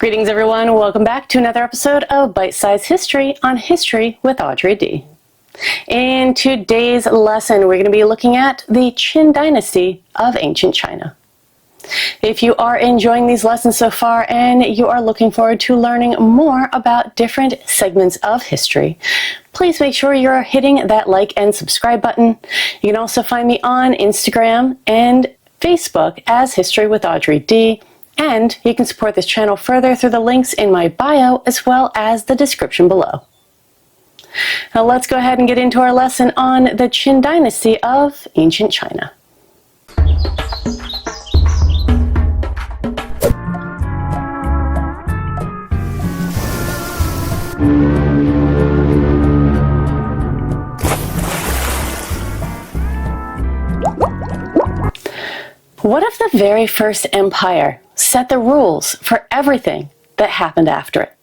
Greetings everyone, welcome back to another episode of Bite-Size History on History with Audrey D. In today's lesson, we're going to be looking at the Qin Dynasty of ancient China. If you are enjoying these lessons so far and you are looking forward to learning more about different segments of history, please make sure you're hitting that like and subscribe button. You can also find me on Instagram and Facebook as History with Audrey D. And you can support this channel further through the links in my bio as well as the description below. Now let's go ahead and get into our lesson on the Qin Dynasty of ancient China. What if the very first empire set the rules for everything that happened after it?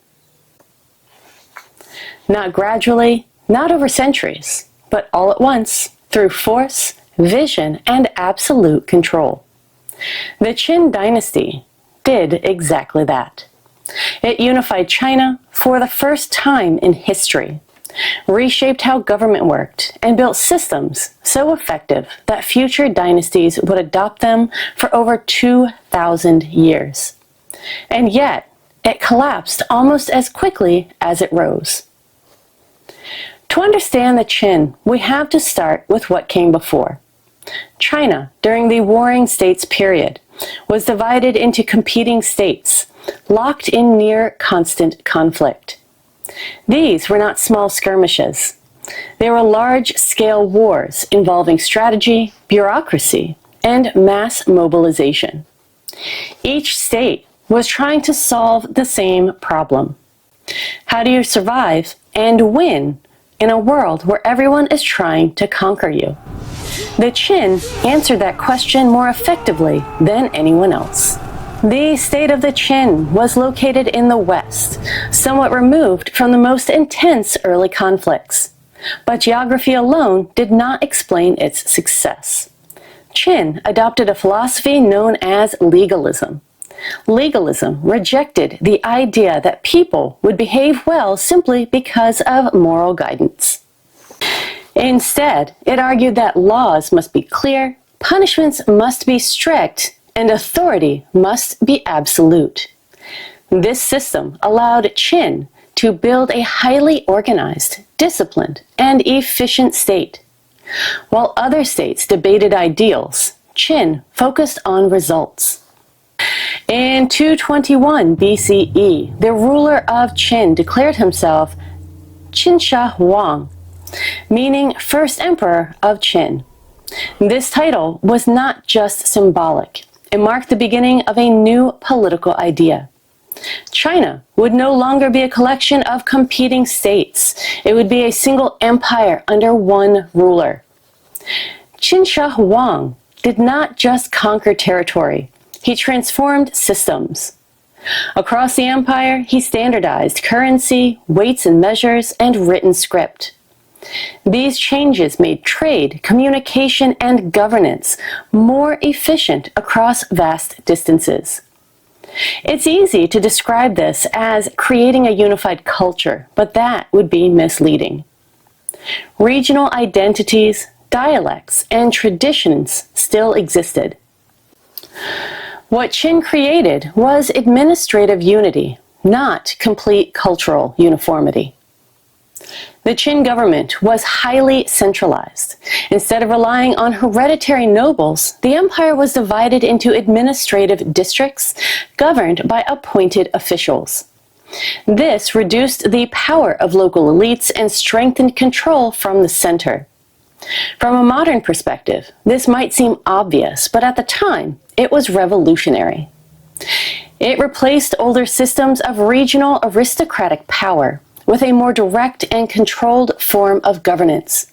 Not gradually, not over centuries, but all at once, through force, vision, and absolute control. The Qin Dynasty did exactly that. It unified China for the first time in history, reshaped how government worked, and built systems so effective that future dynasties would adopt them for over 2,000 years. And yet, it collapsed almost as quickly as it rose. To understand the Qin, we have to start with what came before. China, during the Warring States period, was divided into competing states, locked in near constant conflict. These were not small skirmishes. They were large-scale wars involving strategy, bureaucracy, and mass mobilization. Each state was trying to solve the same problem. How do you survive and win in a world where everyone is trying to conquer you? The Qin answered that question more effectively than anyone else. The state of the Qin was located in the west, somewhat removed from the most intense early conflicts. But geography alone did not explain its success. Qin adopted a philosophy known as legalism. Legalism rejected the idea that people would behave well simply because of moral guidance. Instead, it argued that laws must be clear, punishments must be strict, and authority must be absolute. This system allowed Qin to build a highly organized, disciplined, and efficient state. While other states debated ideals, Qin focused on results. In 221 BCE, the ruler of Qin declared himself Qin Shi Huang, meaning first emperor of Qin. This title was not just symbolic. It marked the beginning of a new political idea. China would no longer be a collection of competing states. It would be a single empire under one ruler. Qin Shi Huang did not just conquer territory. He transformed systems. Across the empire, he standardized currency, weights and measures, and written script. These changes made trade, communication, and governance more efficient across vast distances. It's easy to describe this as creating a unified culture, but that would be misleading. Regional identities, dialects, and traditions still existed. What Qin created was administrative unity, not complete cultural uniformity. The Qin government was highly centralized. Instead of relying on hereditary nobles, the empire was divided into administrative districts governed by appointed officials. This reduced the power of local elites and strengthened control from the center. From a modern perspective, this might seem obvious, but at the time, it was revolutionary. It replaced older systems of regional aristocratic power with a more direct and controlled form of governance.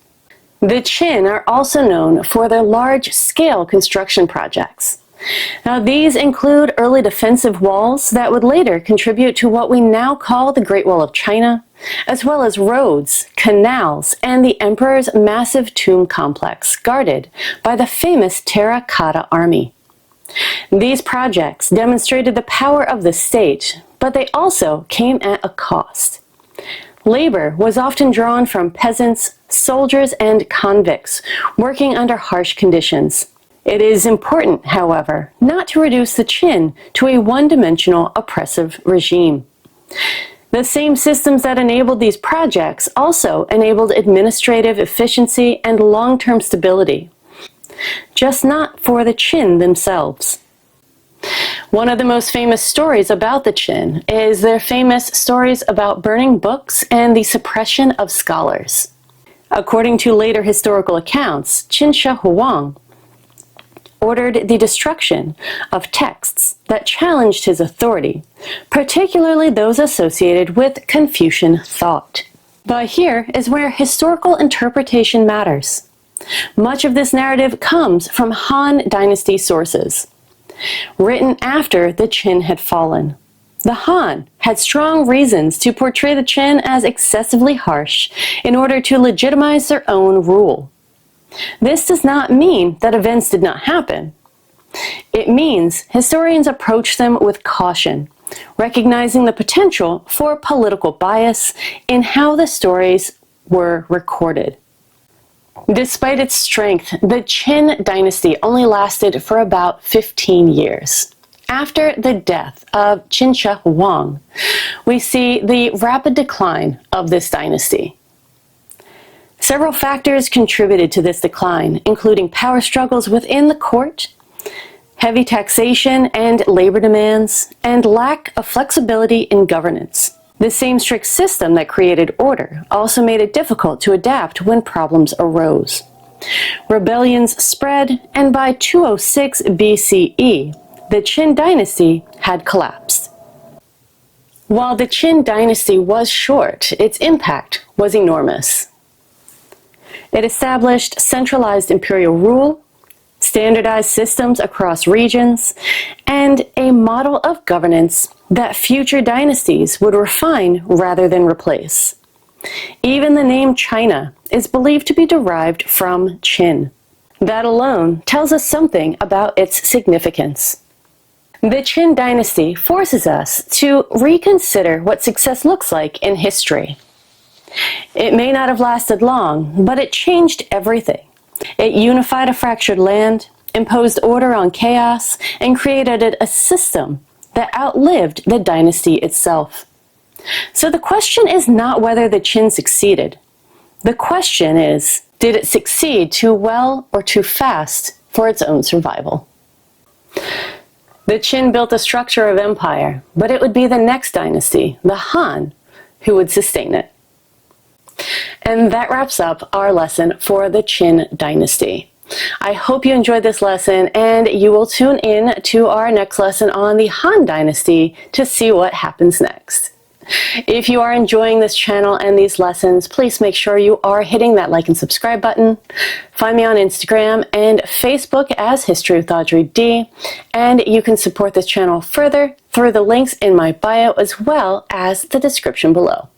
The Qin are also known for their large-scale construction projects. Now, these include early defensive walls that would later contribute to what we now call the Great Wall of China, as well as roads, canals, and the emperor's massive tomb complex guarded by the famous Terracotta Army. These projects demonstrated the power of the state, but they also came at a cost. Labor was often drawn from peasants, soldiers, and convicts working under harsh conditions. It is important, however, not to reduce the Qin to a one-dimensional oppressive regime. The same systems that enabled these projects also enabled administrative efficiency and long-term stability, just not for the Qin themselves. One of the most famous stories about the Qin is their famous stories about burning books and the suppression of scholars. According to later historical accounts, Qin Shi Huang ordered the destruction of texts that challenged his authority, particularly those associated with Confucian thought. But here is where historical interpretation matters. Much of this narrative comes from Han Dynasty sources, written after the Qin had fallen. The Han had strong reasons to portray the Qin as excessively harsh in order to legitimize their own rule. This does not mean that events did not happen. It means historians approach them with caution, recognizing the potential for political bias in how the stories were recorded. Despite its strength, the Qin dynasty only lasted for about 15 years. After the death of Qin Shi Huang, we see the rapid decline of this dynasty. Several factors contributed to this decline, including power struggles within the court, heavy taxation and labor demands, and lack of flexibility in governance. The same strict system that created order also made it difficult to adapt when problems arose. Rebellions spread, and by 206 BCE, the Qin dynasty had collapsed. While the Qin dynasty was short, its impact was enormous. It established centralized imperial rule, standardized systems across regions, and a model of governance that future dynasties would refine rather than replace. Even the name China is believed to be derived from Qin. That alone tells us something about its significance. The Qin dynasty forces us to reconsider what success looks like in history. It may not have lasted long, but it changed everything. It unified a fractured land, imposed order on chaos, and created a system that outlived the dynasty itself. So the question is not whether the Qin succeeded. The question is, did it succeed too well or too fast for its own survival? The Qin built a structure of empire, but it would be the next dynasty, the Han, who would sustain it. And that wraps up our lesson for the Qin dynasty. I hope you enjoyed this lesson, and you will tune in to our next lesson on the Han dynasty to see what happens next. If you are enjoying this channel and these lessons, please make sure you are hitting that like and subscribe button. Find me on Instagram and Facebook as History with Audrey D, and you can support this channel further through the links in my bio as well as the description below.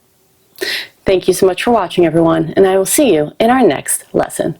Thank you so much for watching, everyone, and I will see you in our next lesson.